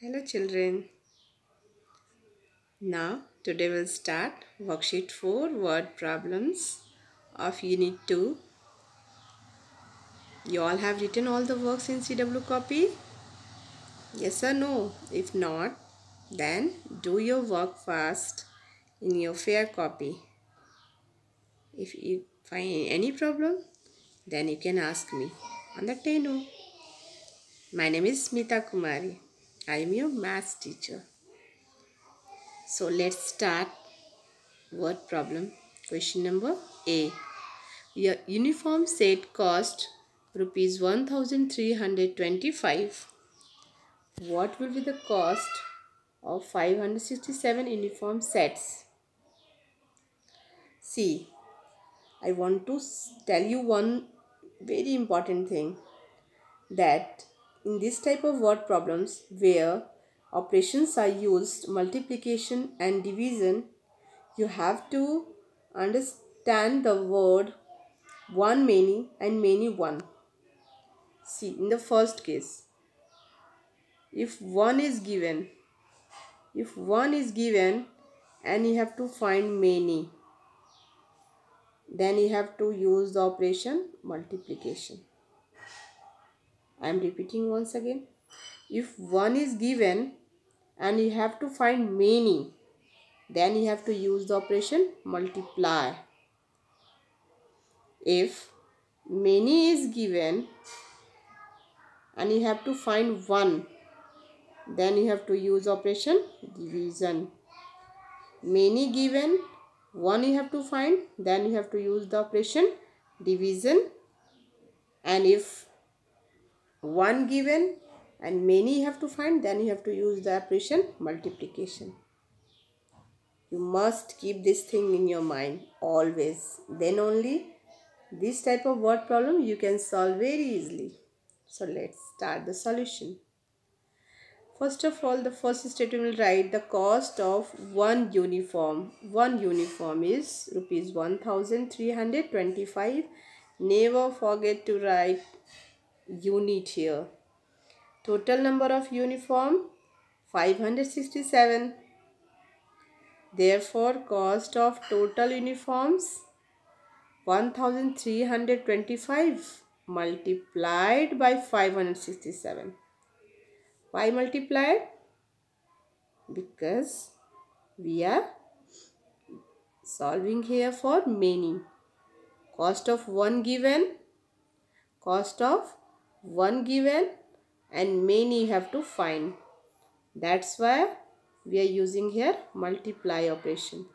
Hello children. Now today we'll start worksheet 4 word problems of unit 2. You all have written all the works in CW copy? Yes or no? If not, then do your work fast in your fair copy. If you find any problem, then you can ask me on the Tenu. My name is Smita Kumari. I am your maths teacher. So let's start word problem. Question number A. Your uniform set cost rupees 1325. What will be the cost of 567 uniform sets? See, I want to tell you one very important thing, that in this type of word problems where operations are used, multiplication and division, you have to understand the word one many and many one. See, in the first case, if one is given and you have to find many, then you have to use the operation multiplication. I am repeating once again. If one is given and you have to find many, then you have to use the operation multiply. If many is given and you have to find one, then you have to use operation division. Many given, one you have to find, then you have to use the operation division. And if one given and many you have to find, then you have to use the operation multiplication. You must keep this thing in your mind always. Then only this type of word problem you can solve very easily. So let's start the solution. First of all, the first statement will write the cost of one uniform. One uniform is rupees 1325. Never forget to write unit here. Total number of uniform 567. Therefore, cost of total uniforms 1325 multiplied by 567. Why multiplied? Because we are solving here for many. Cost of one given and many you have to find. That's why we are using here multiply operation.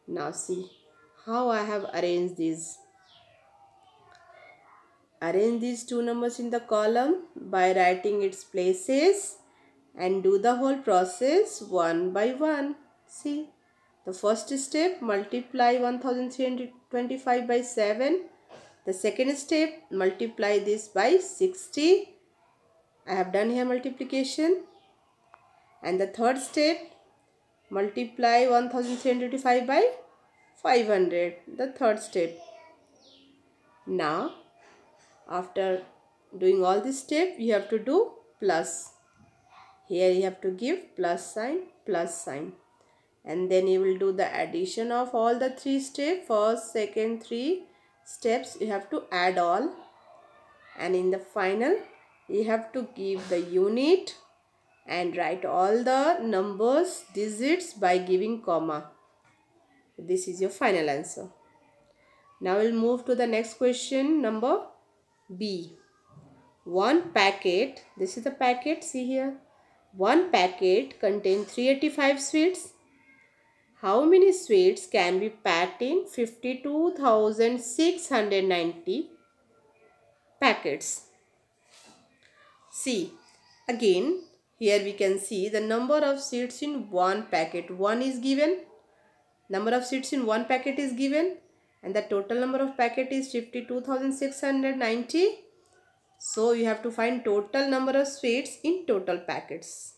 Now see how I have arranged these. Arrange these two numbers in the column by writing its places and do the whole process one by one. See, the first step, multiply 1325 by 7. The second step, multiply this by 60. I have done here multiplication. And the third step, multiply 1325 by 500. The third step. Now, after doing all this step, you have to do plus. Here you have to give plus sign. And then you will do the addition of all the three steps. First, second, three steps you have to add all. And in the final, you have to give the unit and write all the numbers, digits by giving comma. This is your final answer. Now we'll move to the next question, number B. One packet, this is the packet, see here. One packet contains 385 sweets. How many sweets can be packed in 52,690 packets? See, again, here we can see the number of seeds in one packet. One is given. Number of seeds in one packet is given. And the total number of packet is 52,690. So, you have to find total number of sweets in total packets.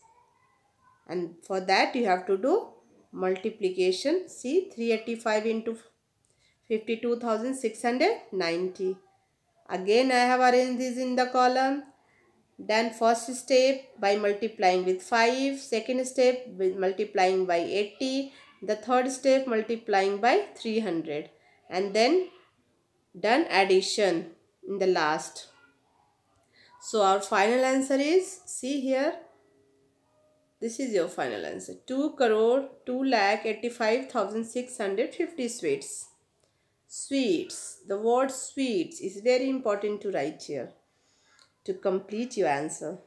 And for that, you have to do multiplication. See, 385 into 52,690. Again, I have arranged this in the column. Then first step by multiplying with 5, second step with multiplying by 80, the third step multiplying by 300, and then done addition in the last. So our final answer is, see here, this is your final answer, 2,02,85,650 sweets. Sweets, the word sweets is very important to write here to complete your answer.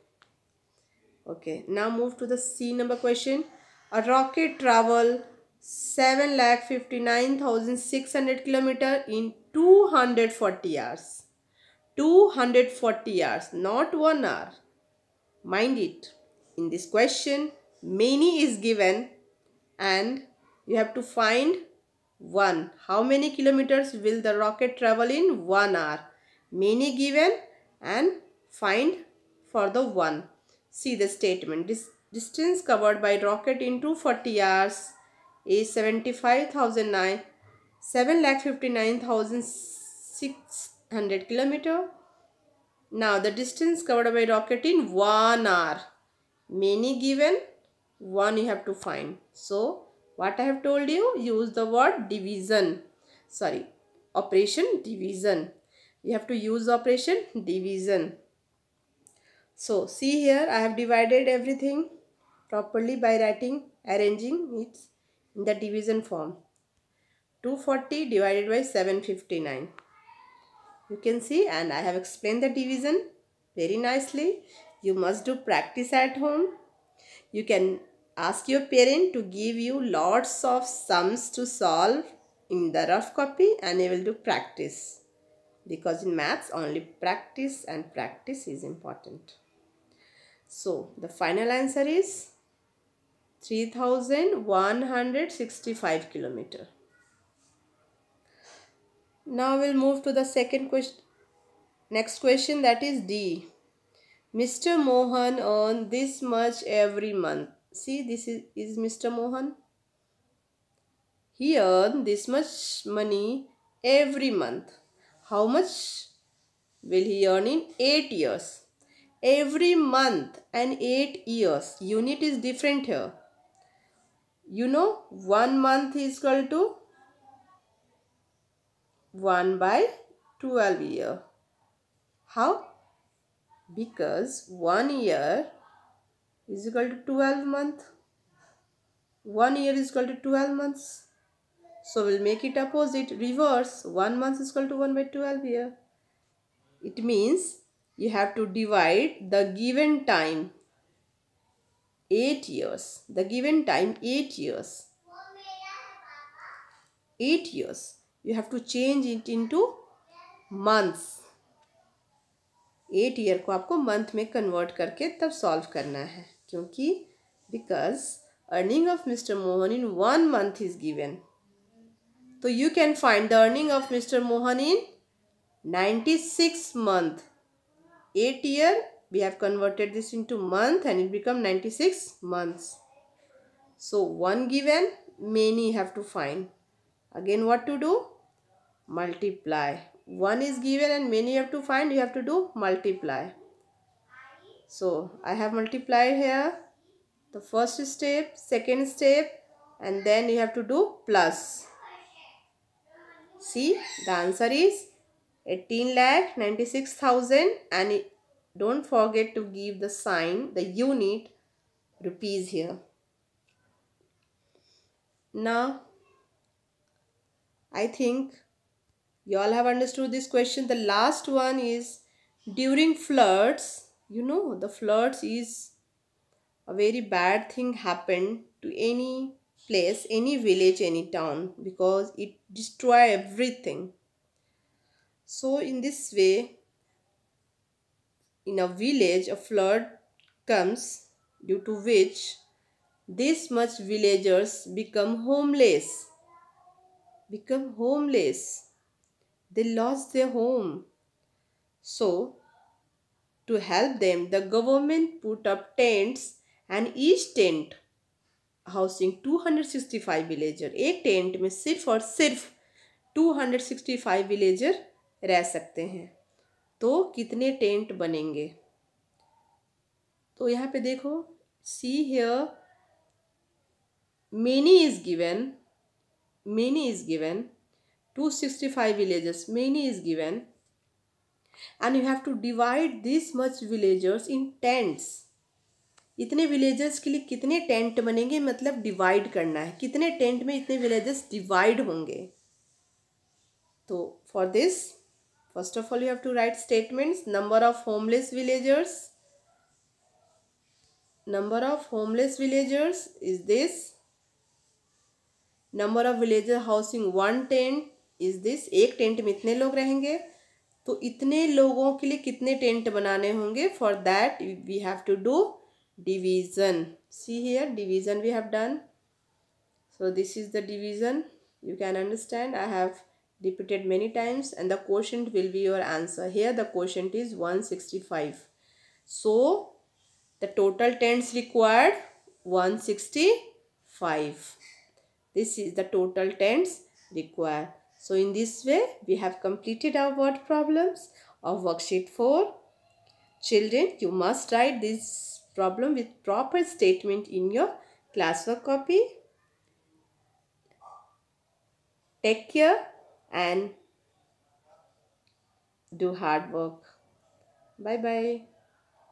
Okay, now move to the C number question. A rocket travel 7,59,600 kilometer in 240 hours. 240 hours, not 1 hour. Mind it, in this question, many is given and you have to find 1. How many kilometers will the rocket travel in 1 hour? Many given and find for the 1. See the statement. This distance covered by rocket in 240 hours is 7,59,600 kilometer. Now the distance covered by rocket in 1 hour. Many given, 1 you have to find. So what I have told you, use the word division. Sorry, operation division. You have to use operation division. So see here, I have divided everything properly by arranging it in the division form. 240 divided by 759. You can see, and I have explained the division very nicely. You must do practice at home. You can ask your parent to give you lots of sums to solve in the rough copy, and you will do practice, because in maths only practice and practice is important. So the final answer is 3,165 kilometer. Now we'll move to the second question. Next question, that is D. Mr. Mohan earns this much every month. See, this is Mr. Mohan. He earns this much money every month. How much will he earn in 8 years? Every month and 8 years. Unit is different here. You know, 1 month is equal to 1 by 12 year. How? Because 1 year is equal to 12 months. 1 year is equal to 12 months. So we'll make it opposite, reverse. 1 month is equal to 1 by 12 year. It means you have to divide the given time 8 years. The given time 8 years. 8 years. You have to change it into months. 8 year को आपको month में convert करके तब solve करना है, क्योंकि because earning of mister Mohan in 1 month is given. तो you can find the earning of mister Mohan in 96 month. 8 year we have converted this into month and it become 96 months. So 1 given, many have to find. Again what to do? Multiply. 1 is given and many you have to find, you have to do multiply. So I have multiplied here the first step, second step, and then you have to do plus. See, the answer is 18,96,000, and don't forget to give the sign, the unit, rupees here. Now I think you all have understood this question. The last one is during floods. You know, the floods is a very bad thing happened to any place, any village, any town, because it destroy everything. So in this way, in a village, a flood comes, due to which this much villagers become homeless. They lost their home. So to help them, the government put up tents, and each tent housing 265 villager. एक tent में सिर्फ और सिर्फ 265 villager रह सकते हैं. तो कितने टेंट बनेंगे? तो यहाँ पे देखो, see here, many is given, 265 villages, many is given, and you have to divide this much villagers in tents. इतने विलेजेस के लिए कितने टेंट बनेंगे, मतलब डिवाइड करना है, कितने टेंट में इतने विलेजेस डिवाइड होंगे. तो for this, first of all you have to write statements. Number of homeless villagers is this. Number of villager housing one tent is this. एक टेंट में इतने लोग रहेंगे, तो इतने लोगों के लिए कितने टेंट बनाने होंगे. For that we have to do division. See here, division we have done. So this is the division. You can understand, I have repeated many times, and the quotient will be your answer. Here the quotient is 165. So the total tents required 165. This is the total tents required. So in this way we have completed our word problems of worksheet 4. Children, you must write this problem with proper statement in your classwork copy. Take care and do hard work. Bye bye.